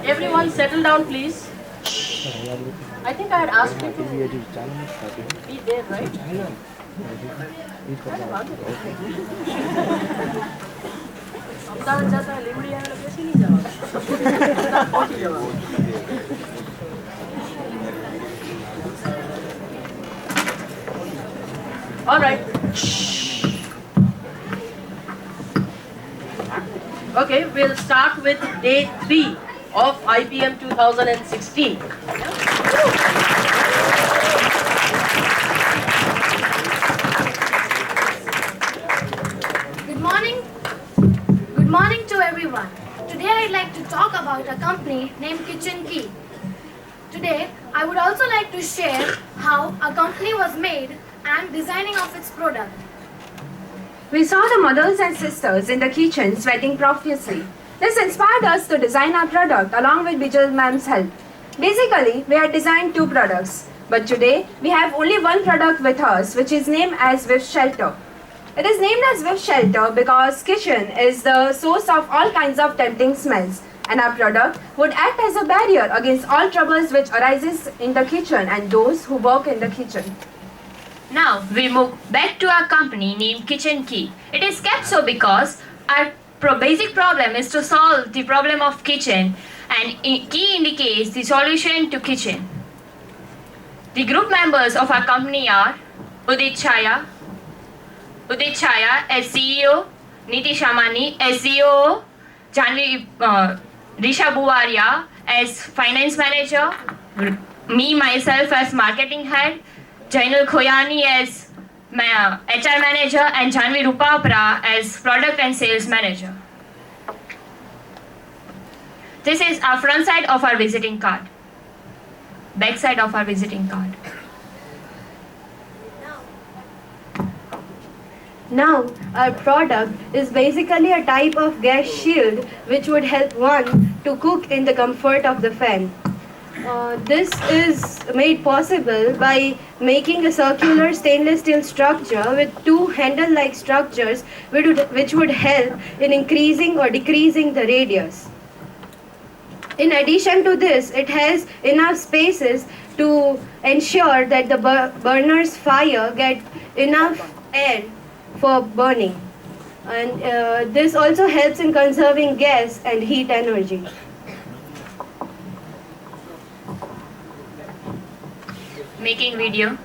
Everyone settle down, please. I think I had asked you to be there, right? Ahmedabad जाता है लिमड़ी आने लगे कैसे नहीं जाओगे? All right. Okay, we'll start with day 3 of IPM 2016. Good morning. Good morning to everyone. Today I'd like to talk about a company named Kitchen Key. Today I would also like to share how a company was made and designing of its product. We saw the mothers and sisters in the kitchen sweating profusely. This inspired us to design our product along with Bijal ma'am's help. Basically, we had designed 2 products, but today we have only one product with us, which is named as Wish Shelter. It is named as Wish Shelter because kitchen is the source of all kinds of tempting smells, and our product would act as a barrier against all troubles which arises in the kitchen and those who work in the kitchen. Now we move back to our company named Kitchen Key. It is kept so because our basic problem is to solve the problem of kitchen, and key indicates the solution to kitchen. The group members of our company are Udit Chaya as CEO, Niti Shamani as COO, Janvi Risha Buwaria as finance manager, me myself as marketing head, Jainul Khoyani as HR manager, and Janvi Rupapra as product and sales manager. This is our front side of our visiting card. Back side of our visiting card. Now, our product is basically a type of gas shield which would help one to cook in the comfort of the fan. This is made possible by making a circular stainless steel structure with 2 handle-like structures which would help in increasing or decreasing the radius. In addition to this, it has enough spaces to ensure that the burner's fire get enough air for burning. And this also helps in conserving gas and heat energy. Making video.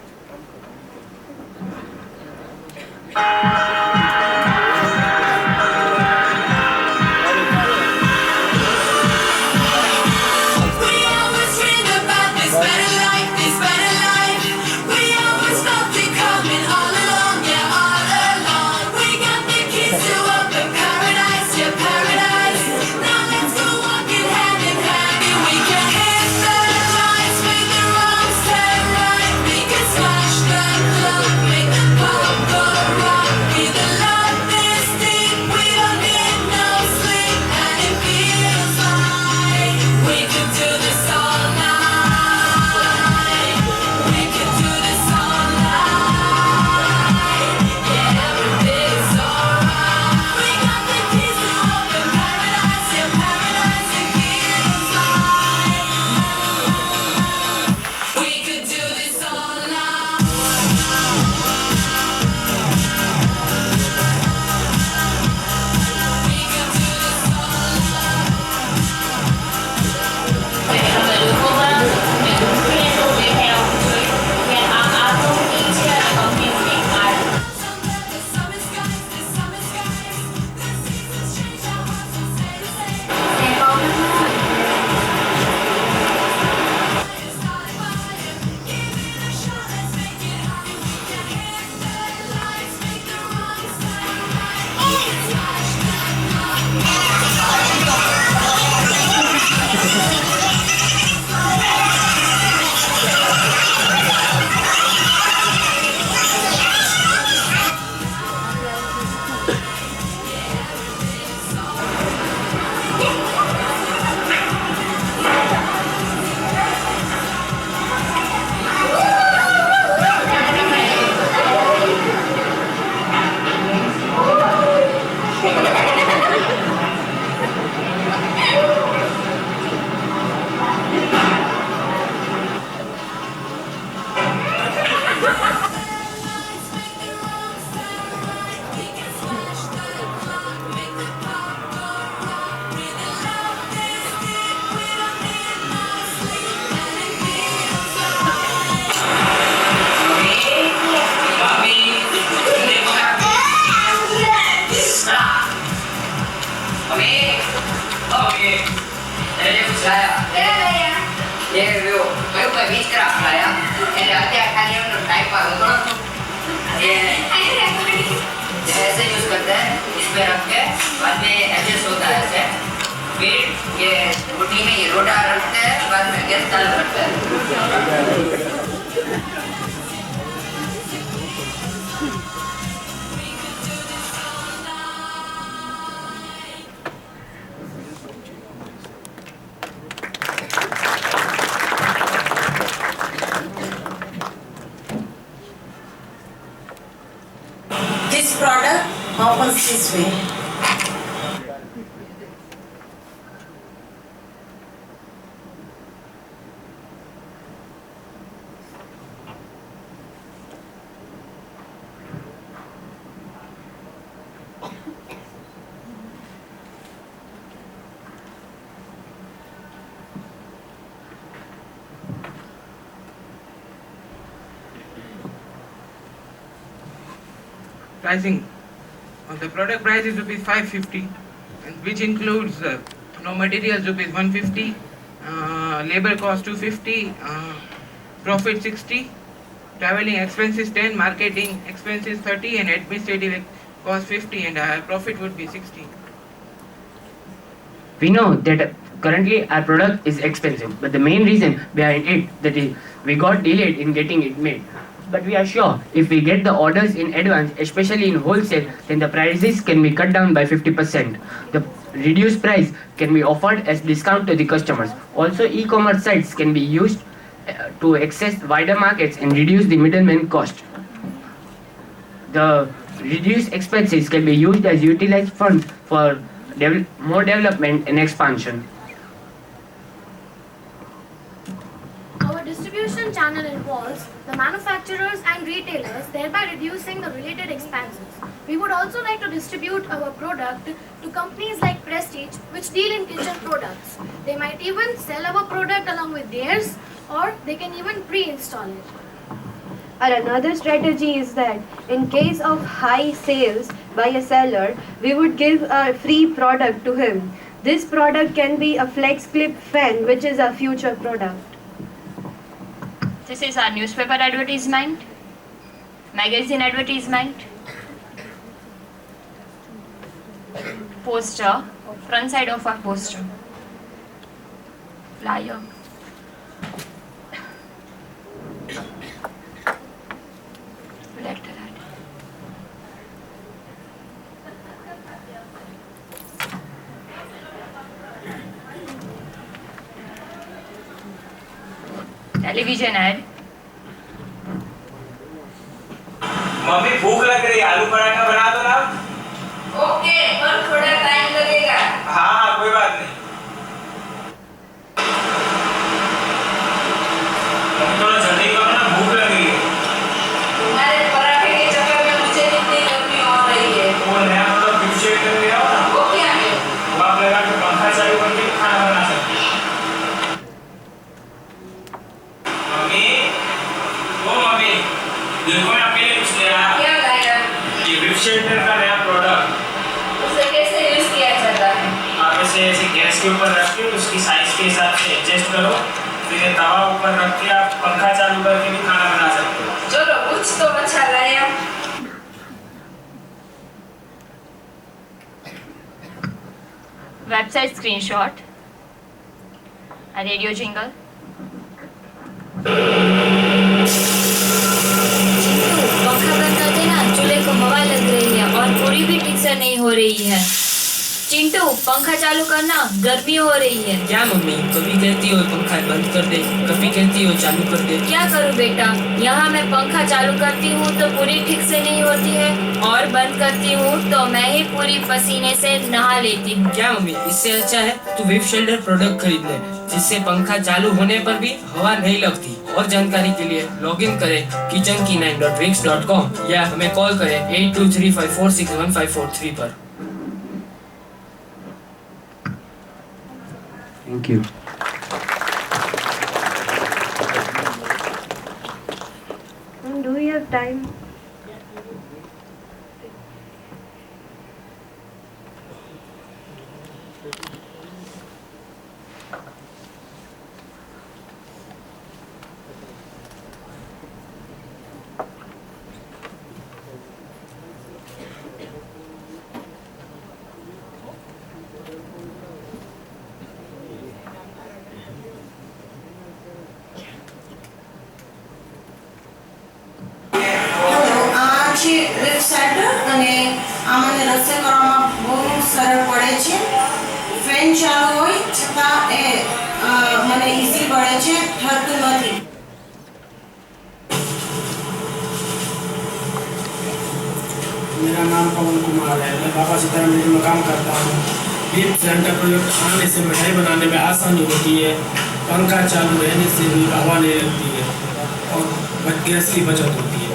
લાયા ये वो કયો કોઈ વીજ craft લાયા એટલે અત્યારે ખાલી એમનો ટાઈપ આવે બરોબર ये ऐसे यूज करते हैं इस पे रख के बाद में एडजस्ट होता है ऐसे फिर ये रोटी में ये रोटा रखते हैं बाद में गैस चालू करते हैं This product opens this way. Pricing. The product price is rupees 550, and which includes raw materials rupees 150, labor cost 250, profit 60, traveling expenses 10, marketing expenses 30, and administrative cost 50, and profit would be 60. We know that currently our product is expensive, but the main reason behind it that is we got delayed in getting it made. But we are sure if we get the orders in advance, especially in wholesale, then the prices can be cut down by 50%. The reduced price can be offered as discount to the customers. Also, e-commerce sites can be used to access wider markets and reduce the middleman cost. The reduced expenses can be used as utilized funds for more development and expansion. Our distribution channel involves the manufacturers and retailers, thereby reducing the related expenses. We would also like to distribute our product to companies like Prestige, which deal in kitchen products. They might even sell our product along with theirs, or they can even pre-install it. And another strategy is that in case of high sales by a seller, we would give a free product to him. This product can be a flex clip fan, which is a future product. This is our newspaper advertisement, magazine advertisement, poster, front side of our poster, flyer. Letter ad. Television ad. Mummy भूख लग रही है आलू पराठा बना दो ना okay पर थोड़ा टाइम लगेगा हाँ हाँ कोई बात नहीं मम्मी थोड़ा जल्दी करो ना भूख लग रही है तुम्हारे पराठे के चक्कर में मुझे इतनी गर्मी हो रही है वो नया थोड़ा फिक्स कर ले आओ ना वो क्या है वो आप लगा के पंखा चालू करके खाना बना सकते हैं मम्मी ओ मम्मी देखो मैं आपके लिए कुछ ले आया क्या लाया ये विप शेल्टर का नया प्रोडक्ट उसे कैसे यूज किया जाता है आप इसे ऐसे गैस के ऊपर रख के उसकी साइज के हिसाब से एडजस्ट करो फिर ये तवा ऊपर रख के आप पंखा चालू करके भी खाना बना सकते हो चलो कुछ तो अच्छा लाया Website screenshot. A radio jingle. पंखा बंद कर देना, चूल्हे को हवा लग रही है और पूरी भी ठीक से नहीं हो रही है। चिंटू पंखा चालू करना, गर्मी हो रही है। क्या मम्मी, कभी कहती हो पंखा बंद कर दे, कभी कहती हो चालू कर दे। क्या करूं बेटा, यहाँ मैं पंखा चालू करती हूँ तो पूरी ठीक से नहीं होती है और बंद करती हूँ तो मैं ही पूरी पसीने से नहा लेती हूँ। क्या मम्मी, इससे अच्छा है तू विप शेल्टर प्रोडक्ट खरीद ले, जिससे पंखा चालू होने पर भी हवा नहीं लगती। और जानकारी के लिए लॉग इन करें kitchenkey9.wix.com या हमें कॉल करें 8235461543 पर। Thank you. Do we have time? રસોઈ કરવામાં બહુ સરળ પડે છે. ફેન ચાલુ હોય છતાં એ મને ઈઝી પડે છે, ઠરતું નથી. मेरा नाम पवन कुमार है. मैं बाबा सीताराम डेयरी में काम करता हूँ. डीप सिलेंडर प्रोजेक्ट आने से मिठाई बनाने में आसानी होती है. पंखा चालू रहने से भी हवा नहीं लगती है और गैस की बचत होती है.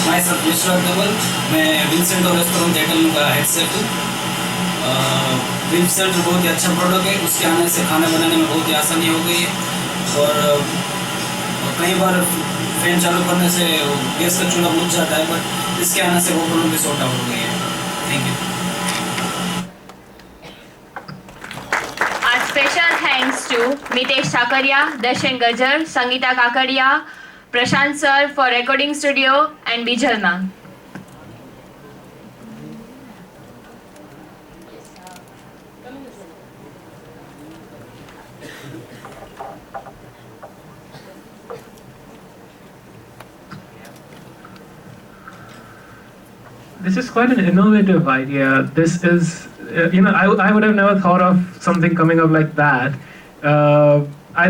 मैं सब विश्वास देवल. मैं विंसेंट और रेस्टोरेंट एयरटेल का हेड शेफ हूँ. विंसेंट बहुत ही अच्छा प्रोडक्ट है. उसके आने से खाना बनाने में बहुत ही आसानी हो गई है और कई बार फैन चालू करने से गैस का चूल्हा बुझ जाता है, बट इसके आने से वो प्रॉब्लम भी सॉर्ट आउट हो गई है. Thank you. Our special thanks to Mitesh Sakaria, Darshan Gajar, Sangeeta Kakadia, Prashant sir for recording studio and Bijal ma'am. This is quite an innovative idea. This is, I would have never thought of something coming up like that. I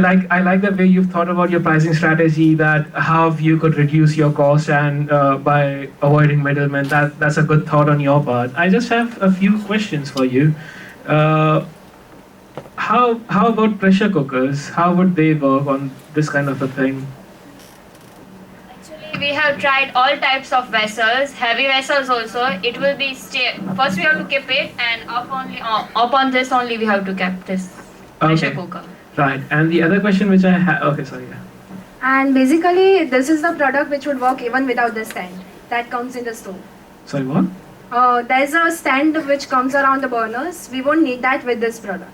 like the way you've thought about your pricing strategy, that how you could reduce your cost and by avoiding middlemen. That's a good thought on your part. I just have a few questions for you. How about pressure cookers? How would they work on this kind of a thing? We have tried all types of vessels, heavy vessels also. It will be first we have to keep it, and up on this only we have to keep this pressure cooker. Right. And the other question which I have, okay, sorry. Yeah. And basically, this is the product which would work even without the stand that comes in the stove. Sorry, what? There's a stand which comes around the burners. We won't need that with this product.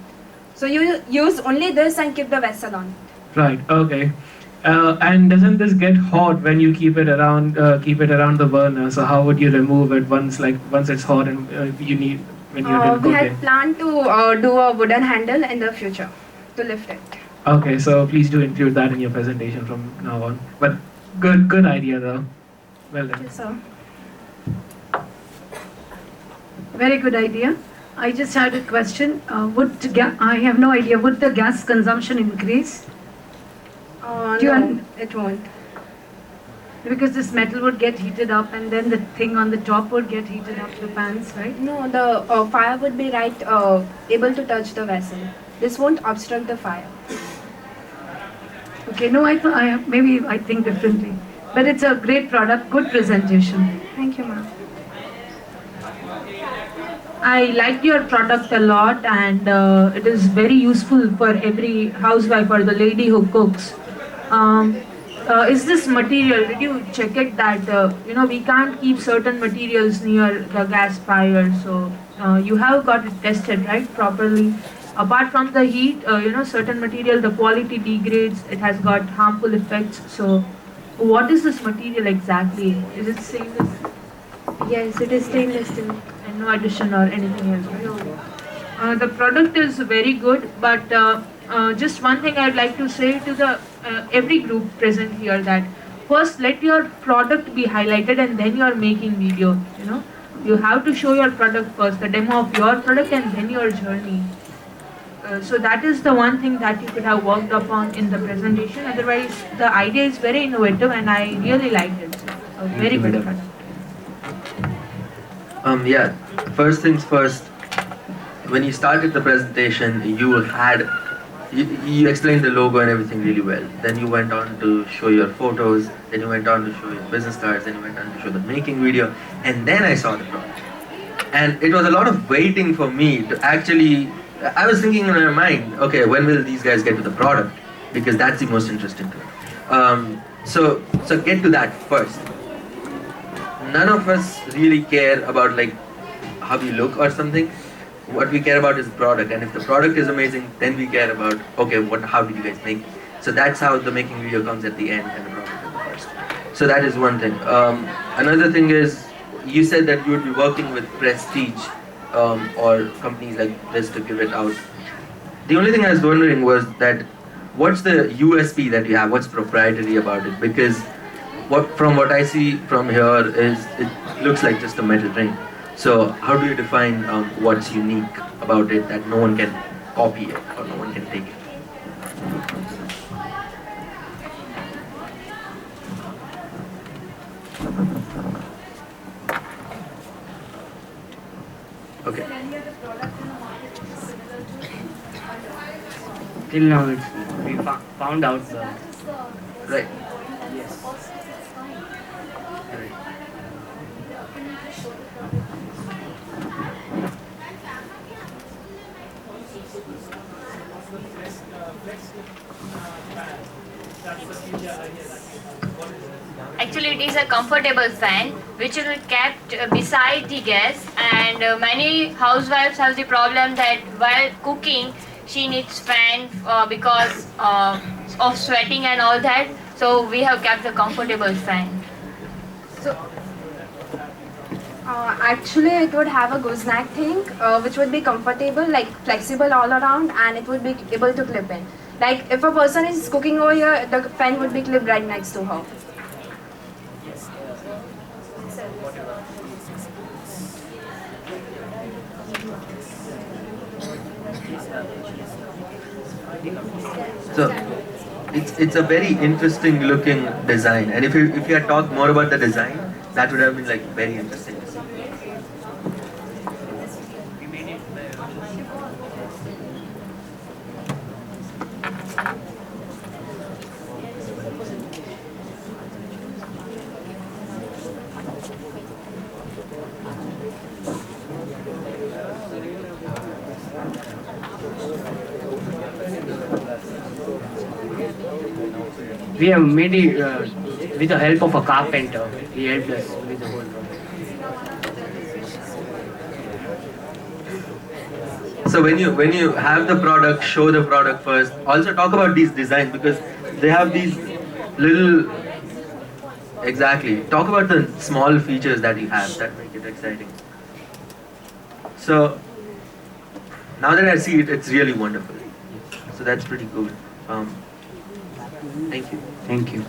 So you use only this and keep the vessel on. Right. Okay. And doesn't this get hot when you keep it around the burner? So how would you remove it once it's hot and you need when you're done We cooking? had planned to do a wooden handle in the future to lift it. Okay, so please do include that in your presentation from now on. But good idea though. Well done. Yes, sir. Very good idea. I just had a question. I have no idea. Would the gas consumption increase? No, it won't. Because this metal would get heated up and then the thing on the top would get heated up, the pans, right? No, the fire would be able to touch the vessel. This won't obstruct the fire. Okay, no, I think differently. But it's a great product, good presentation. Thank you, ma'am. I liked your product a lot, and it is very useful for every housewife or the lady who cooks. Is this material, did you check it that we can't keep certain materials near the gas fire, so you have got it tested, right, properly? Apart from the heat, certain material, the quality degrades, it has got harmful effects. So what is this material exactly? Is it stainless? Yes, it is stainless steel. And no addition or anything else, right? The product is very good, but just one thing I'd like to say to the every group present here, that first let your product be highlighted and then you are making video. You have to show your product first, the demo of your product, and then your journey. So that is the one thing that you could have worked upon in the presentation. Otherwise, the idea is very innovative and I really liked it. So, a very good product. Yeah, first things first, when you started the presentation, you explained the logo and everything really well. Then you went on to show your photos, then you went on to show your business cards, then you went on to show the making video, and then I saw the product. And it was a lot of waiting for me to actually, I was thinking in my mind, okay, when will these guys get to the product? Because that's the most interesting thing. So get to that first. None of us really care about like how we look or something. What we care about is the product, and if the product is amazing, then we care about, okay, how did you guys make it? So that's how the making video comes at the end and the product at the first. So that is one thing. Another thing is, you said that you would be working with Prestige or companies like this to give it out. The only thing I was wondering was that, what's the USP that you have? What's proprietary about it? Because from what I see from here is it looks like just a metal ring. So how do you define what's unique about it that no one can copy it or no one can take it? Okay. Till now, we found out the right. Actually, it is a comfortable fan which is kept beside the gas, and many housewives have the problem that while cooking she needs fan because of sweating and all that. So we have kept a comfortable fan. So, actually, it would have a gooseneck thing, which would be comfortable, like flexible all around, and it would be able to clip in. Like if a person is cooking over here, the fan would be clipped right next to her. So it's a very interesting looking design, and if you had talked more about the design, that would have been like very interesting to see. We have made it with the help of a carpenter. He helped us with the whole project. So when you have the product, show the product first. Also talk about these designs because they have these little. Exactly. Talk about the small features that you have that make it exciting. So now that I see it, it's really wonderful. So that's pretty cool. Thank you. Thank you.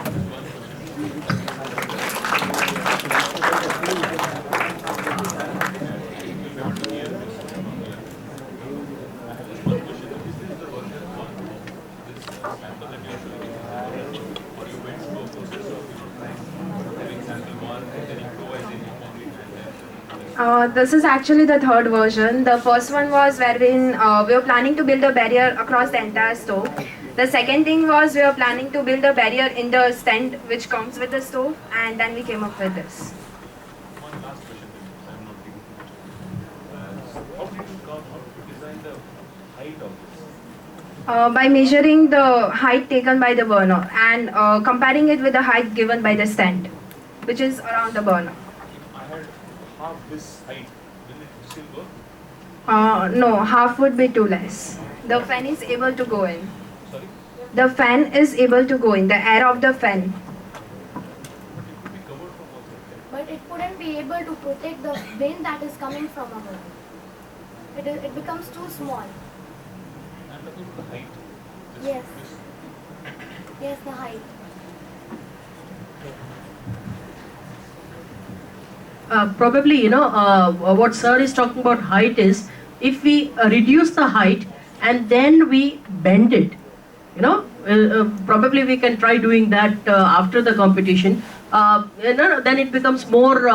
This is actually the third version. The first one was wherein we were planning to build a barrier across the entire stove. The second thing was we were planning to build a barrier in the stand which comes with the stove, and then we came up with this. By measuring the height taken by the burner and comparing it with the height given by the stand, which is around the burner. Half this height, will it still work? No, half would be too less. The fan is able to go in. Sorry? The fan is able to go in, the air of the fan. But it wouldn't be able to protect the wind that is coming from above. It becomes too small. I'm talking about the height. Yes. Yes, the height. Probably, what sir is talking about height is, if we reduce the height and then we bend it, probably we can try doing that after the competition. Then it becomes more,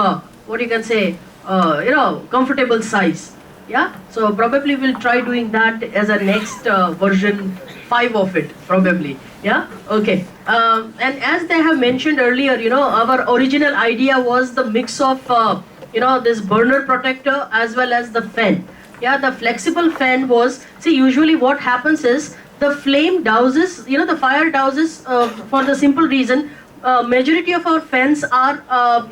what you can say, comfortable size. Yeah, so probably we'll try doing that as a next version 5 of it, probably. Yeah, okay. And as they have mentioned earlier, our original idea was the mix of, this burner protector as well as the fan. Yeah, the flexible fan was, see, usually what happens is the flame douses, the fire douses for the simple reason, majority of our fans are,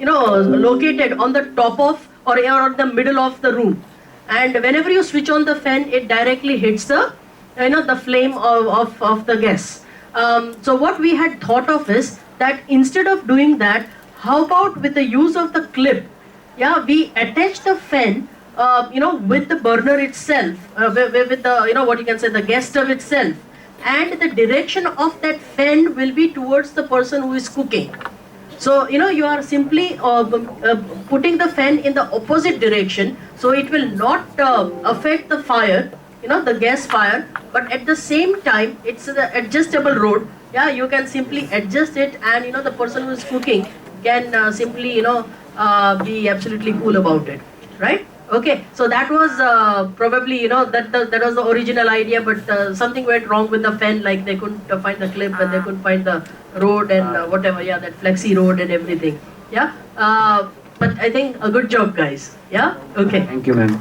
located on the top of or the middle of the room. And whenever you switch on the fan, it directly hits the, the flame of the gas. So what we had thought of is that instead of doing that, how about with the use of the clip, yeah, we attach the fan, with the burner itself, with the, what you can say, the gas stove itself, and the direction of that fan will be towards the person who is cooking. So, you are simply putting the fan in the opposite direction, so it will not affect the fire, the gas fire, but at the same time, it's the adjustable rod. Yeah, you can simply adjust it, and the person who is cooking can simply, be absolutely cool about it, right? Okay, so that was probably, that was the original idea, but something went wrong with the fan, like they couldn't find the clip and they couldn't find the road and whatever, yeah, that flexi road and everything. Yeah, but I think a good job, guys. Yeah, okay. Thank you, ma'am.